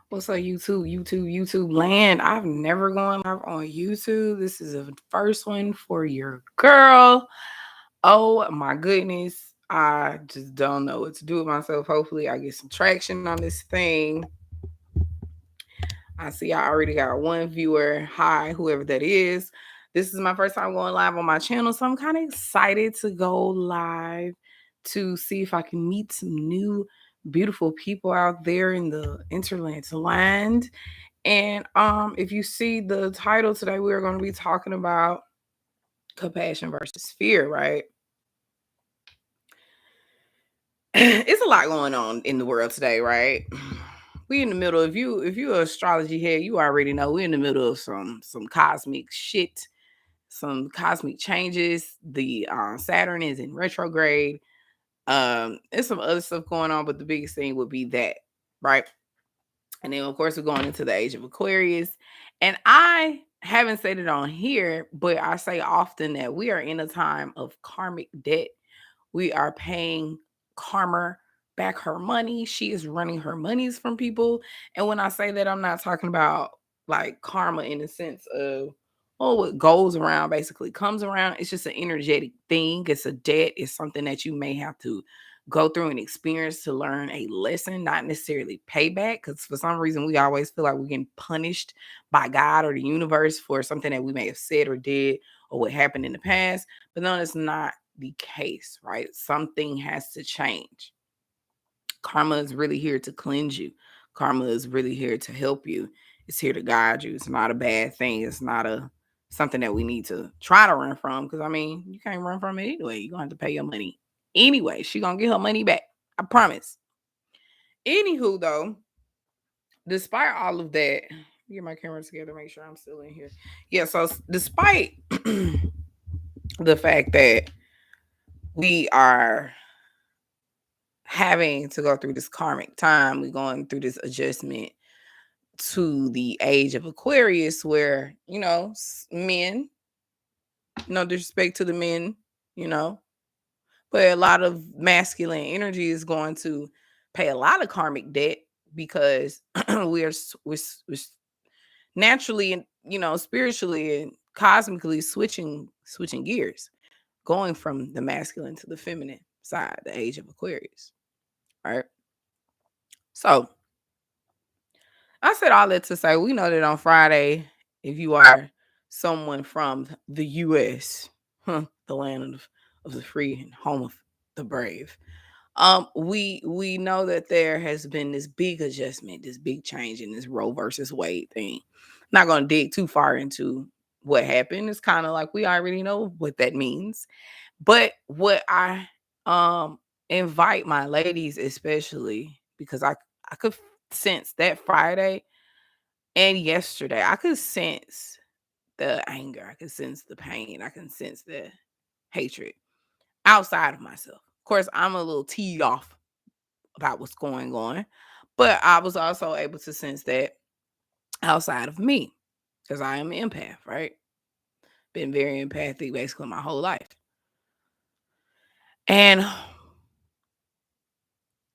What's up, YouTube land? I've never gone live on YouTube. This is a first one for your girl. Oh my goodness. I just don't know what to do with myself. Hopefully, I get some traction on this thing. I see I already got one viewer. Hi, whoever that is. This is my first time going live on my channel, so I'm kind of excited to go live to see if I can meet some new beautiful people out there in the internet land. And if you see the title today, we're going to be talking about compassion versus fear, right? It's a lot going on in the world today, right? We in the middle. If you're an astrology head, you already know we're in the middle of some cosmic shit, some cosmic changes. The Saturn is in retrograde. There's some other stuff going on, but the biggest thing would be that, right? And then of course we're going into the age of Aquarius. And I haven't said it on here, but I say often that we are in a time of karmic debt. We are paying karma back her money. She is running her monies from people. And when I say that, I'm not talking about like karma in the sense of, oh, what goes around basically comes around. It's just an energetic thing. It's a debt. It's something that you may have to go through and experience to learn a lesson, not necessarily payback. Because for some reason, we always feel like we're getting punished by God or the universe for something that we may have said or did or what happened in the past. But no, it's not the case, right? Something has to change. Karma is really here to cleanse you. Karma is really here to help you. It's here to guide you. It's not a bad thing. It's not a something that we need to try to run from. Because I mean, you can't run from it anyway. You're gonna have to pay your money anyway. She gonna get her money back. I promise. Anywho, though, despite all of that, get my camera together, make sure I'm still in here. Yeah, so despite the fact that we are having to go through this karmic time, we're going through this adjustment to the age of Aquarius, where, men, no disrespect to the men, you know, but a lot of masculine energy is going to pay a lot of karmic debt because we're naturally and spiritually and cosmically switching gears, going from the masculine to the feminine side, the age of Aquarius, right? So I said all that to say we know that on Friday, if you are someone from the US, the land of the free and home of the brave, we know that there has been this big adjustment, this big change in this Roe versus Wade thing. Not gonna dig too far into what happened. It's kind of like we already know what that means. But what I invite my ladies, especially because I could sense that Friday and yesterday, I could sense the anger, I could sense the pain, I can sense the hatred outside of myself. Of course, I'm a little teed off about what's going on, but I was also able to sense that outside of me because I am an empath, right? Been very empathic basically my whole life. And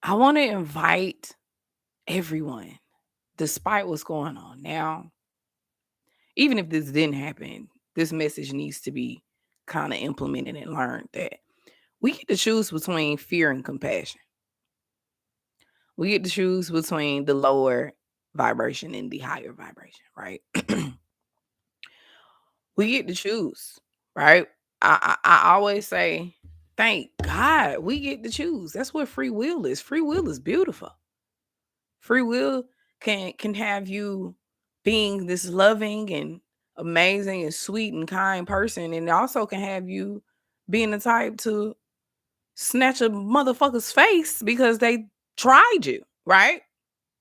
I want to invite everyone, despite what's going on now, even if this didn't happen, this message needs to be kind of implemented and learned that we get to choose between fear and compassion. We get to choose between the lower vibration and the higher vibration, right? We get to choose, right? I always say, thank God we get to choose. That's what free will is. Free will is beautiful. Free will can have you being this loving and amazing and sweet and kind person, and it also can have you being the type to snatch a motherfucker's face because they tried you, right?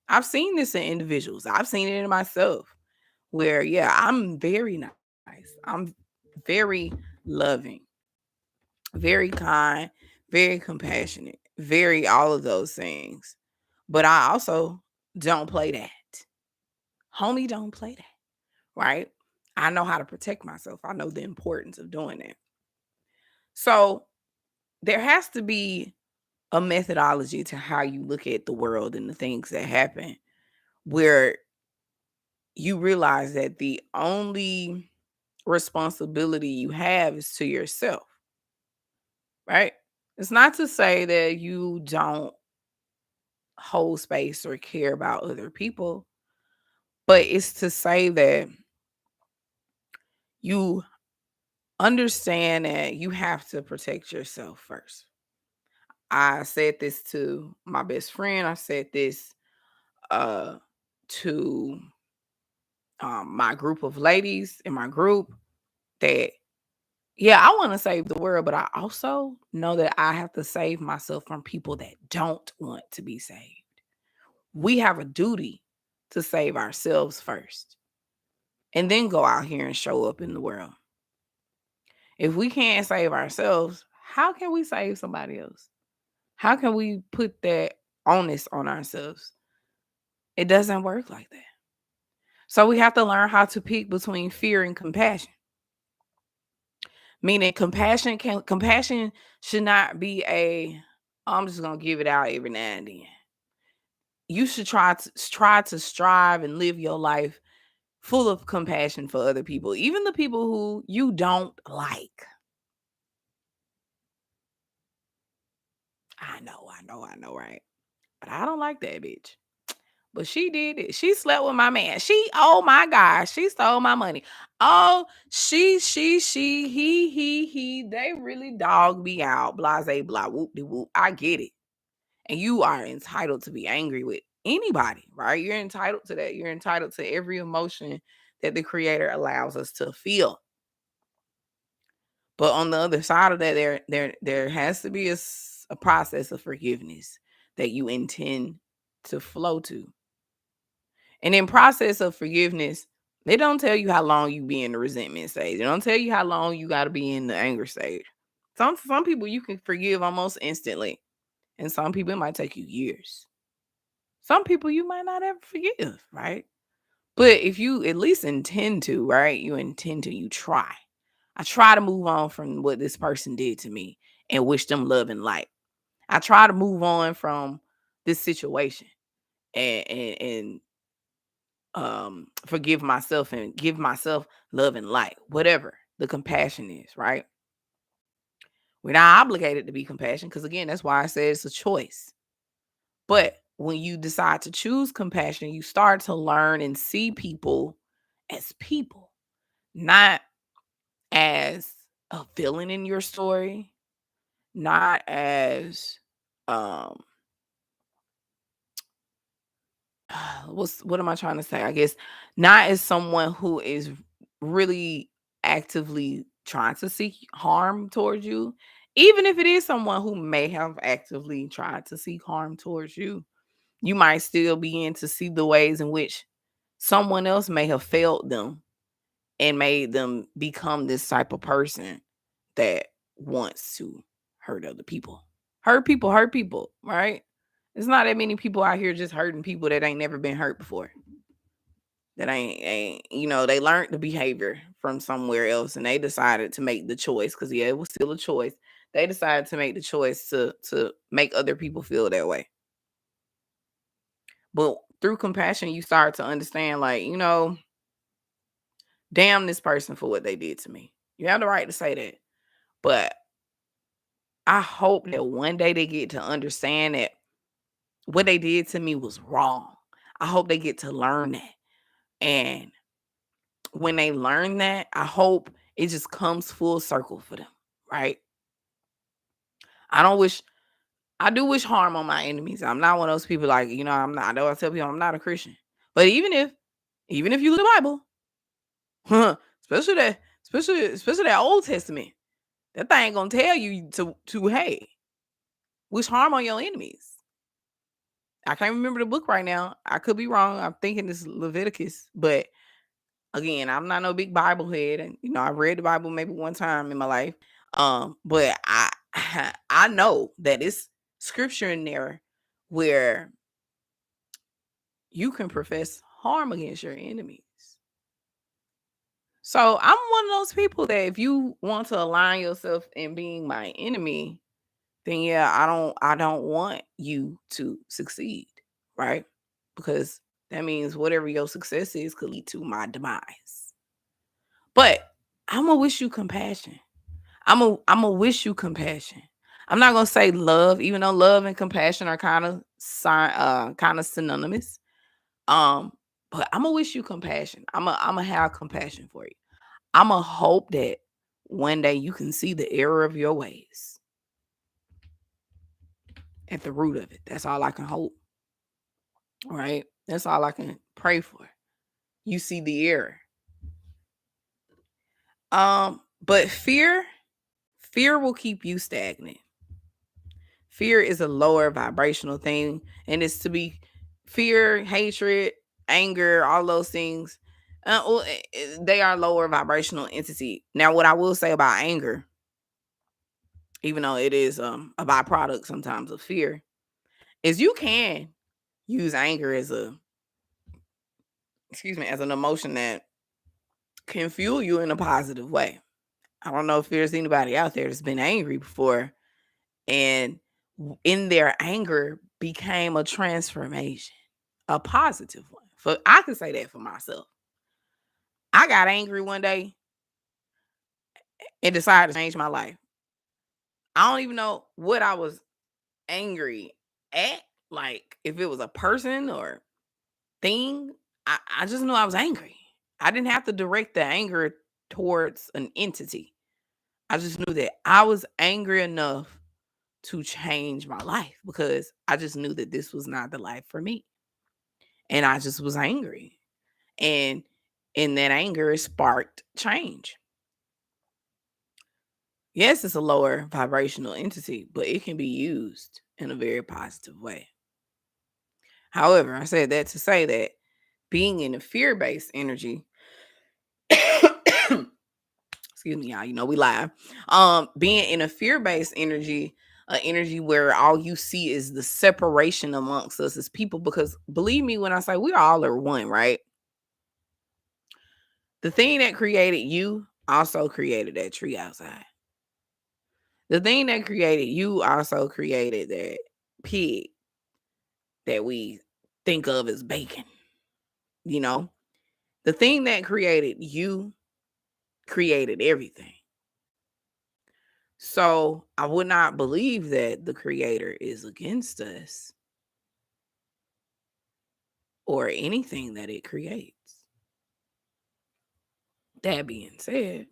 I've seen this in individuals. I've seen it in myself where, yeah, I'm very nice. I'm very loving, very kind, very compassionate, very all of those things. But I also don't play that. Homie, don't play that, right? I know how to protect myself. I know the importance of doing that. So there has to be a methodology to how you look at the world and the things that happen, where you realize that the only responsibility you have is to yourself, right? It's not to say that you don't hold space or care about other people, but it's to say that you understand that you have to protect yourself first. I said this to my best friend. I said this uh to my group of ladies in my group, that yeah, I want to save the world, but I also know that I have to save myself from people that don't want to be saved. We have a duty to save ourselves first and then go out here and show up in the world. If we can't save ourselves, how can we save somebody else? How can we put that onus on ourselves? It doesn't work like that. So we have to learn how to pick between fear and compassion. Meaning compassion should not be I'm just gonna give it out every now and then. You should try to strive and live your life full of compassion for other people, even the people who you don't like. I know, right? But I don't like that bitch. But she did it. She slept with my man. Oh my gosh, she stole my money. Oh, he, they really dogged me out. Blase, blah, whoop de whoop. I get it. And you are entitled to be angry with anybody, right? You're entitled to that. You're entitled to every emotion that the creator allows us to feel. But on the other side of that, there has to be a process of forgiveness that you intend to flow to. And in process of forgiveness, they don't tell you how long you be in the resentment stage. They don't tell you how long you got to be in the anger stage. Some people you can forgive almost instantly, and some people it might take you years. Some people you might not ever forgive, right? But if you at least intend to, right? You try. I try to move on from what this person did to me and wish them love and light. I try to move on from this situation and forgive myself and give myself love and light, whatever the compassion is, right? We're not obligated to be compassionate because, again, that's why I said it's a choice. But when you decide to choose compassion, you start to learn and see people as people, not as a villain in your story, not as um what am I trying to say? I guess not as someone who is really actively trying to seek harm towards you, even if it is someone who may have actively tried to seek harm towards you. You might still begin to see the ways in which someone else may have failed them and made them become this type of person that wants to hurt other people. Hurt people, right? There's not that many people out here just hurting people that ain't never been hurt before. That ain't they learned the behavior from somewhere else and they decided to make the choice because yeah, it was still a choice. They decided to make the choice to make other people feel that way. But through compassion, you start to understand, like, damn this person for what they did to me. You have the right to say that. But I hope that one day they get to understand that what they did to me was wrong. I hope they get to learn that. And when they learn that, I hope it just comes full circle for them, right? I don't wish I do wish harm on my enemies. I'm not one of those people like, I'm not I know I tell people I'm not a Christian. But even if you look at the Bible, especially that Old Testament, that thing gonna tell you to hey, wish harm on your enemies. I can't remember the book right now. I could be wrong. I'm thinking it's Leviticus, but again, I'm not no big Bible head, and I've read the Bible maybe one time in my life. But I I know that it's scripture in there where you can profess harm against your enemies. So I'm one of those people that if you want to align yourself in being my enemy, then yeah, I don't want you to succeed, right? Because that means whatever your success is could lead to my demise. But I'm gonna wish you compassion. I'm gonna wish you compassion. I'm not gonna say love, even though love and compassion are kind of synonymous. Um, but I'm gonna wish you compassion. I'm gonna have compassion for you. I'm gonna hope that one day you can see the error of your ways at the root of it. That's all I can hope. Right? That's all I can pray for. You see the error. But fear will keep you stagnant. Fear is a lower vibrational thing, and it's to be fear, hatred, anger, all those things. They are lower vibrational entity. Now, what I will say about anger, even though it is a byproduct sometimes of fear, is you can use anger as as an emotion that can fuel you in a positive way. I don't know if there's anybody out there that's been angry before and in their anger became a transformation, a positive one. For I can say that for myself. I got angry one day and decided to change my life. I don't even know what I was angry at, like if it was a person or thing. I just knew I was angry. I didn't have to direct the anger towards an entity. I just knew that I was angry enough to change my life because I just knew that this was not the life for me. And I just was angry. And in that anger, it sparked change. Yes, it's a lower vibrational entity, but it can be used in a very positive way. However, I said that to say that being in a fear-based energy, excuse me, y'all, we live. Being in a fear-based energy, an energy where all you see is the separation amongst us as people, because believe me when I say we all are one, right? The thing that created you also created that tree outside. The thing that created you also created that pig that we think of as bacon. You know, the thing that created you created everything. So I would not believe that the creator is against us or anything that it creates. That being said,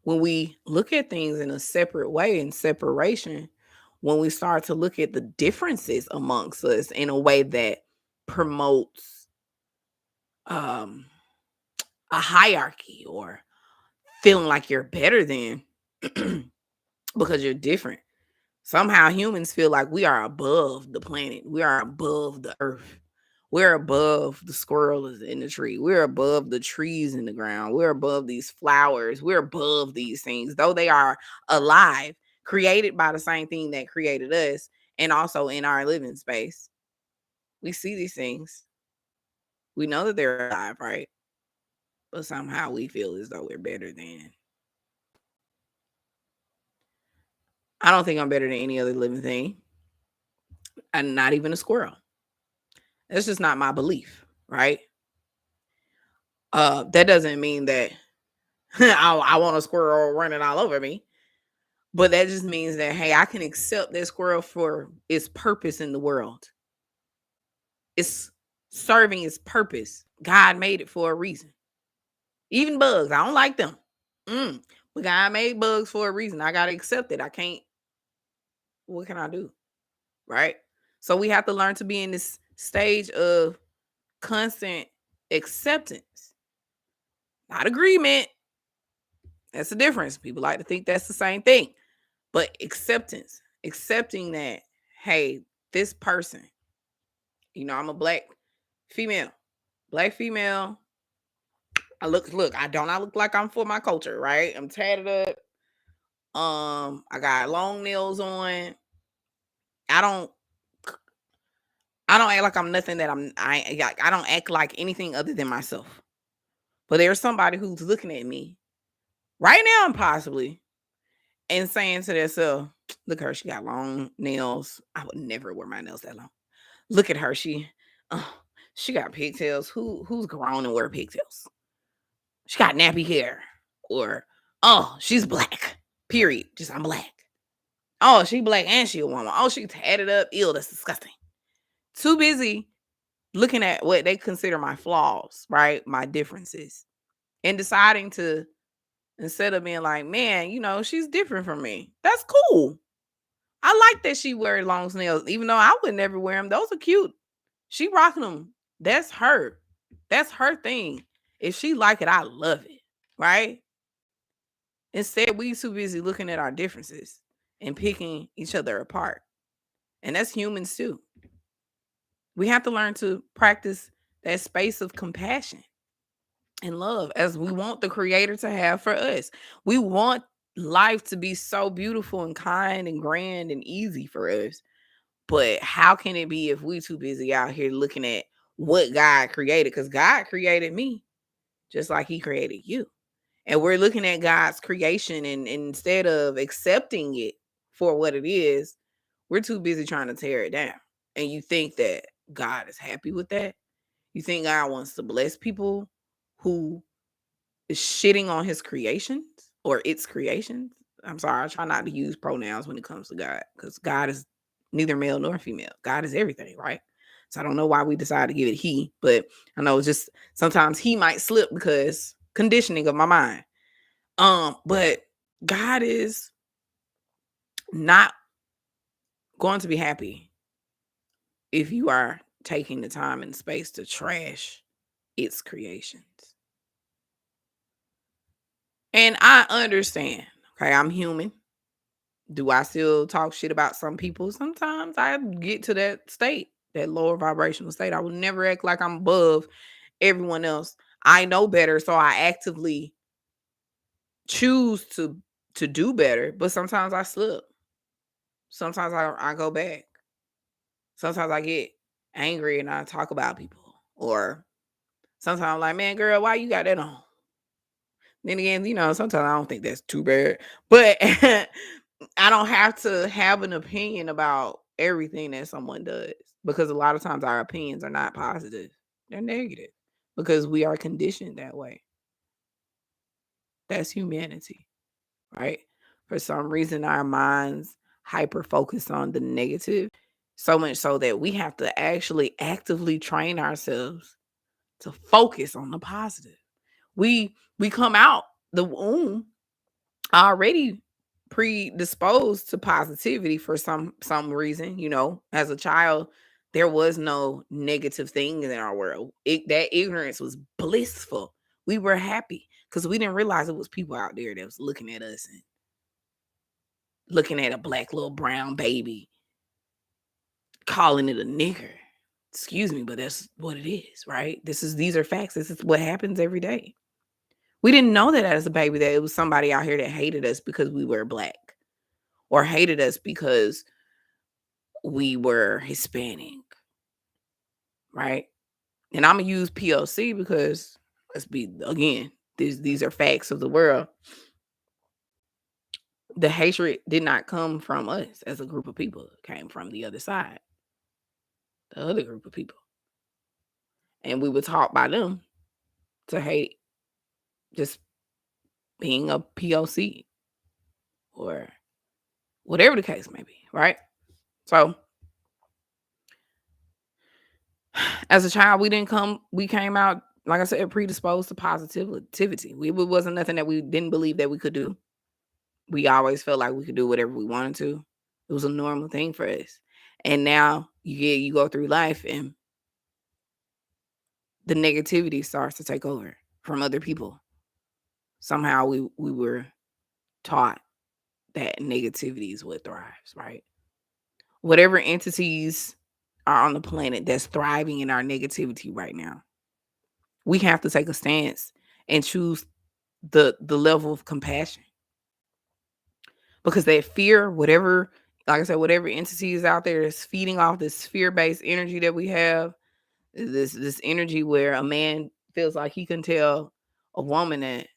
when we look at things in a separate way, in separation, when we start to look at the differences amongst us in a way that promotes um, a hierarchy or feeling like you're better than because you're different. Somehow humans feel like we are above the planet. We are above the earth. We're above the squirrels in the tree. We're above the trees in the ground. We're above these flowers. We're above these things, though they are alive, created by the same thing that created us, and also in our living space. We see these things. We know that they're alive, right? But somehow we feel as though we're better than. I don't think I'm better than any other living thing, and not even a squirrel. That's just not my belief, right? That doesn't mean that I want a squirrel running all over me, but that just means that hey, I can accept that squirrel for its purpose in the world. It's serving its purpose. God made it for a reason. Even bugs, I don't like them. But God made bugs for a reason. I gotta accept it. I can't. What can I do? Right? So we have to learn to be in this stage of constant acceptance, not agreement. That's the difference. People like to think that's the same thing. But acceptance, accepting that, hey, this person, I'm a black female. Black female. I look like I'm for my culture, right? I'm tatted up. I got long nails on. I don't I don't act like I'm nothing that I don't act like anything other than myself. But there's somebody who's looking at me right now, possibly, and saying to themselves, Look at her. She got long nails. I would never wear my nails that long. Look at her. Oh, she got pigtails. Who's grown and wear pigtails? She got nappy hair. Or, oh, she's black. Period. Just I'm black. Oh, she black and she a woman. Oh, she tatted up. Ew, that's disgusting. Too busy looking at what they consider my flaws, right? My differences. And deciding to, instead of being like, man, she's different from me. That's cool. I like that she wears long nails, even though I would never wear them. Those are cute. She rocking them. That's her. That's her thing. If she like it, I love it. Right? Instead, we too busy looking at our differences and picking each other apart. And that's humans too. We have to learn to practice that space of compassion and love as we want the creator to have for us. We want life to be so beautiful and kind and grand and easy for us. But how can it be if we too busy out here looking at what God created? Because God created me just like he created you. And we're looking at God's creation and instead of accepting it for what it is, we're too busy trying to tear it down. And you think that God is happy with that? You think God wants to bless people who is shitting on his creations or its creations? I'm sorry, I try not to use pronouns when it comes to God because God is neither male nor female. God is everything, right? So I don't know why we decide to give it he, but I know just sometimes he might slip because conditioning of my mind. But God is not going to be happy if you are taking the time and space to trash its creations. And I understand. Okay, I'm human. Do I still talk shit about some people? Sometimes I get to that state, that lower vibrational state. I will never act like I'm above everyone else. I know better, so I actively choose to do better. But sometimes I slip. Sometimes I go back. Sometimes I get angry and I talk about people. Or sometimes I'm like, man, girl, why you got that on? Then again, sometimes I don't think that's too bad. But I don't have to have an opinion about everything that someone does because a lot of times our opinions are not positive. They're negative because we are conditioned that way. That's humanity, right? For some reason, our minds hyper focus on the negative so much so that we have to actually actively train ourselves to focus on the positive. We come out the womb already predisposed to positivity for some reason. As a child, there was no negative thing in our world. That ignorance was blissful. We were happy because we didn't realize it was people out there that was looking at us and looking at a black little brown baby, calling it a nigger. Excuse me, but that's what it is, right? These are facts. This is what happens every day. We didn't know that as a baby, that it was somebody out here that hated us because we were black or hated us because we were Hispanic, right? And I'm going to use POC because these are facts of the world. The hatred did not come from us as a group of people. It came from the other side, the other group of people. And we were taught by them to hate just being a POC or whatever the case may be, right? So as a child, we came out, like I said, predisposed to positivity. It wasn't nothing that we didn't believe that we could do. We always felt like we could do whatever we wanted to. It was a normal thing for us. And now you go through life and the negativity starts to take over from other people. Somehow we were taught that negativity is what thrives, right? Whatever entities are on the planet that's thriving in our negativity right now, we have to take a stance and choose the level of compassion. Because that fear, whatever, like I said, whatever entity is out there is feeding off this fear-based energy that we have, this energy where a man feels like he can tell a woman that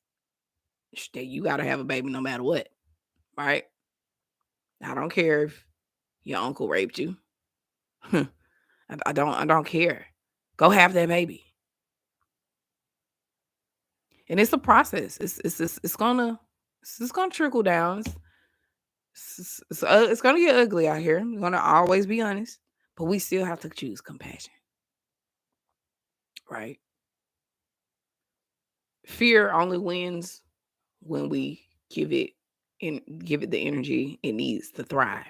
you got to have a baby no matter what, right? I don't care if your uncle raped you. I don't care. Go have that baby. And it's a process. It's gonna trickle down. It's gonna get ugly out here. I'm gonna always be honest, but we still have to choose compassion, right? Fear only wins when we give it the energy it needs to thrive.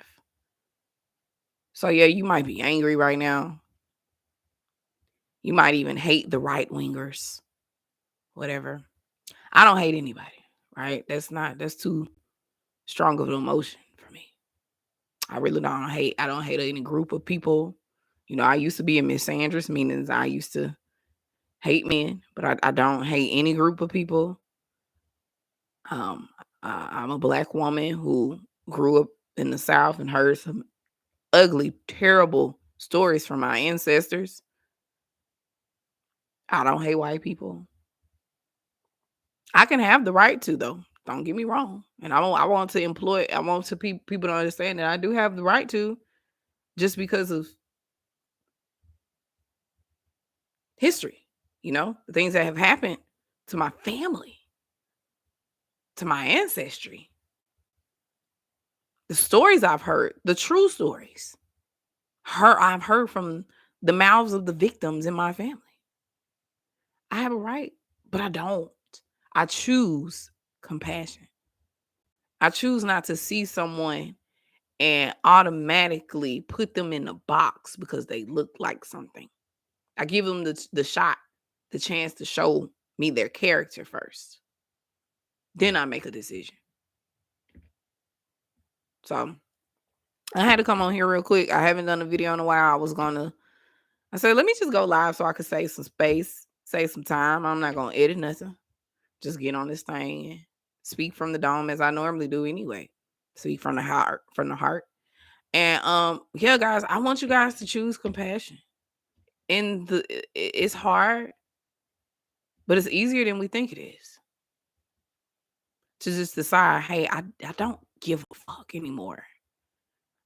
So yeah, you might be angry right now. You might even hate the right wingers, whatever. I don't hate anybody, right? That's too strong of an emotion for me. I really don't hate. I don't hate any group of people. I used to be a misandrous, meaning I used to hate men, but I don't hate any group of people. Um, I'm a black woman who grew up in the South and heard some ugly, terrible stories from my ancestors. I don't hate white people. I can have the right to, though. Don't get me wrong. And I want to employ. I want people to understand that I do have the right to, just because of history. The things that have happened to my family, to my ancestry, the stories I've heard, the true stories. I've heard from the mouths of the victims in my family. I have a right, but I don't. I choose compassion. I choose not to see someone and automatically put them in a box because they look like something. I give them the shot, the chance to show me their character first. Then I make a decision. So I had to come on here real quick. I haven't done a video in a while. I said, let me just go live so I could save some space, save some time. I'm not going to edit nothing. Just get on this thing and speak from the dome as I normally do anyway. Speak from the heart. And yeah, guys, I want you guys to choose compassion. It's hard, but it's easier than we think it is. To just decide, hey, I don't give a fuck anymore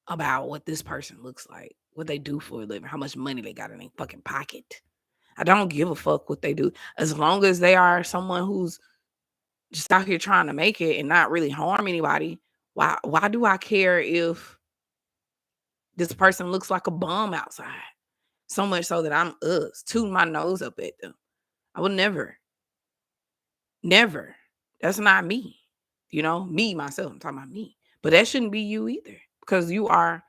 about what this person looks like, what they do for a living, how much money they got in their fucking pocket. I don't give a fuck what they do. As long as they are someone who's just out here trying to make it and not really harm anybody, why do I care if this person looks like a bum outside? So much so that I'm tooting my nose up at them. I would never. Never. That's not me. Me, myself. I'm talking about me. But that shouldn't be you either. Because you are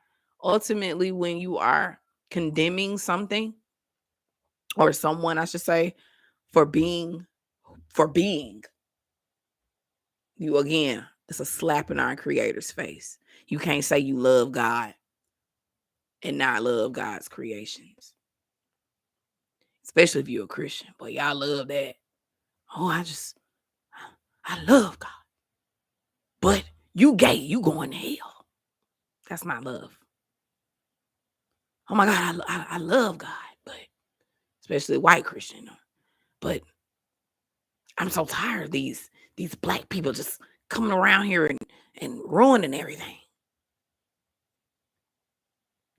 ultimately, when you are condemning something or someone, I should say, for being, you again, it's a slap in our creator's face. You can't say you love God and not love God's creations. Especially if you're a Christian. But y'all love that. Oh, I love God. But you gay, you going to hell. That's not love. Oh my God, I love God, but especially white Christian. But I'm so tired of these black people just coming around here and ruining everything.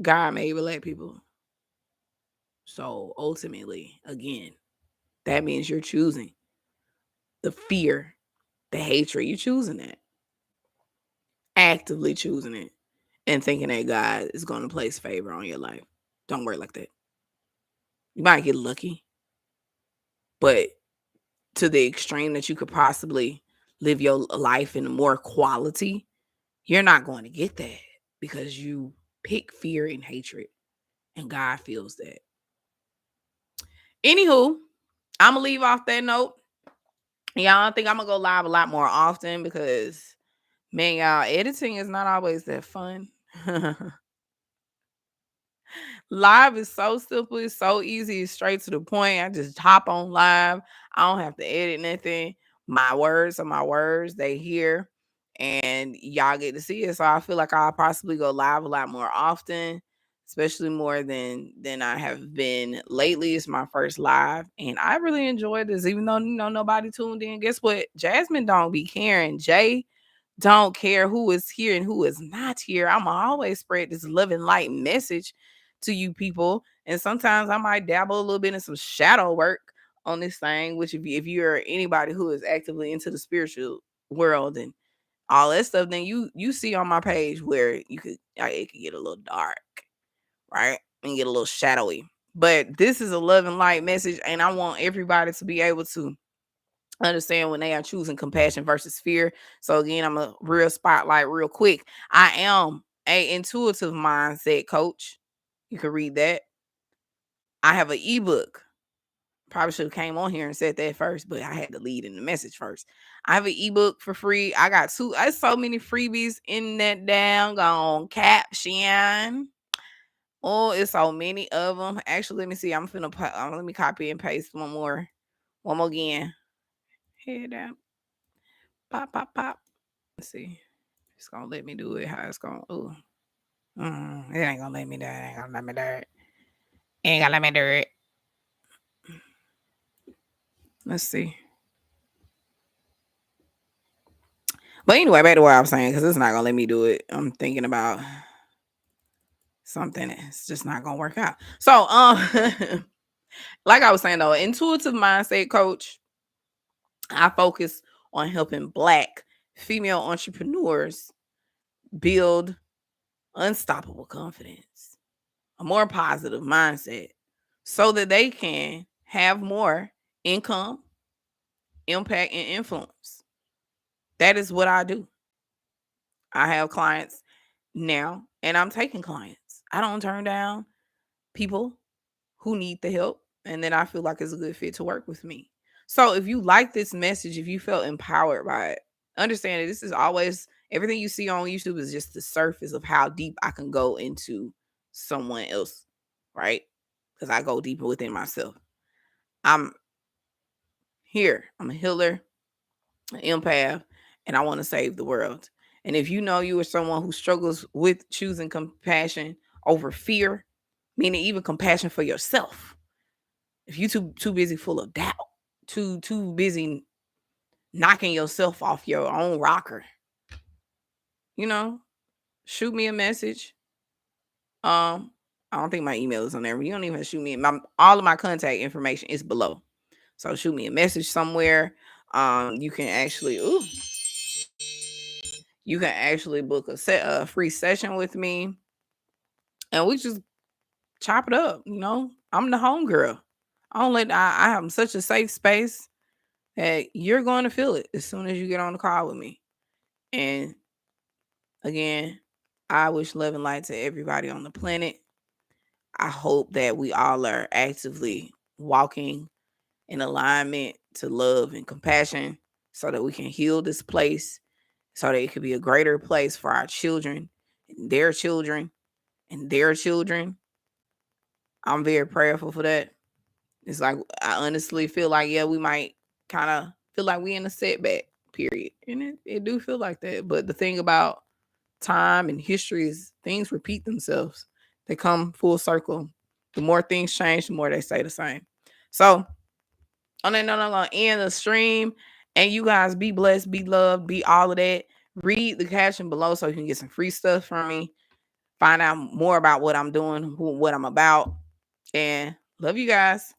God made black people. So ultimately, again, that means you're choosing the fear, the hatred. You're choosing that. Actively choosing it and thinking that God is going to place favor on your life. Don't work like that. You might get lucky, but to the extreme that you could possibly live your life in more quality, you're not going to get that because you pick fear and hatred, and God feels that. Anywho, I'm gonna leave off that note. Y'all, I think I'm gonna go live a lot more often because, man, y'all, editing is not always that fun. Live is so simple, it's so easy, it's straight to the point. I just hop on live. I don't have to edit nothing. My words are my words. They hear and y'all get to see it. So I feel like I'll possibly go live a lot more often, especially more than I have been lately. It's my first live and I really enjoyed this, even though nobody tuned in. Guess what? Jasmine don't be caring. Jay don't care who is here and who is not here. I'm always spread this love and light message to you people. And sometimes I might dabble a little bit in some shadow work on this thing, which if you're anybody who is actively into the spiritual world and all that stuff, then you see on my page where it could get a little dark, right? And get a little shadowy. But this is a love and light message, and I want everybody to be able to understand when they are choosing compassion versus fear. So again, I'm a real spotlight real quick. I am a intuitive mindset coach. You can read that. I have an ebook. Probably should have came on here and said that first, but I had to lead in the message first. I have an ebook for free. I got so many freebies in that down caption. Oh, it's so many of them. Actually, let me see. Let me copy and paste one more again. Head down. Pop, pop, pop. Let's see. It's gonna let me do it. How it's gonna? Oh, it ain't gonna let me do it. It ain't gonna let me do it. It ain't gonna let me do it. Let's see. But anyway, back to what I was saying, because it's not gonna let me do it. I'm thinking about something that's just not gonna work out. So, like I was saying though, intuitive mindset coach. I focus on helping Black female entrepreneurs build unstoppable confidence, a more positive mindset, so that they can have more income, impact, and influence. That is what I do. I have clients now, and I'm taking clients. I don't turn down people who need the help and then I feel like it's a good fit to work with me. So if you like this message, if you felt empowered by it, understand that this is always everything you see on YouTube is just the surface of how deep I can go into someone else, right? Because I go deeper within myself. I'm here. I'm a healer, an empath, and I want to save the world. And if you know you are someone who struggles with choosing compassion over fear, meaning even compassion for yourself, if you too busy full of doubt, too busy knocking yourself off your own rocker, shoot me a message. I don't think my email is on there. You don't even shoot me. All of my contact information is below. So shoot me a message somewhere. You can actually book a free session with me, and we just chop it up. I'm the home girl. I have such a safe space that you're going to feel it as soon as you get on the call with me. And again, I wish love and light to everybody on the planet. I hope that we all are actively walking in alignment to love and compassion so that we can heal this place, so that it could be a greater place for our children and their children and their children. I'm very prayerful for that. It's like, I honestly feel like, yeah, we might kind of feel like we in a setback period. And it do feel like that. But the thing about time and history is things repeat themselves. They come full circle. The more things change, the more they stay the same. So on that note, I'm going to end the stream. And you guys be blessed, be loved, be all of that. Read the caption below so you can get some free stuff from me. Find out more about what I'm doing, what I'm about. And love you guys.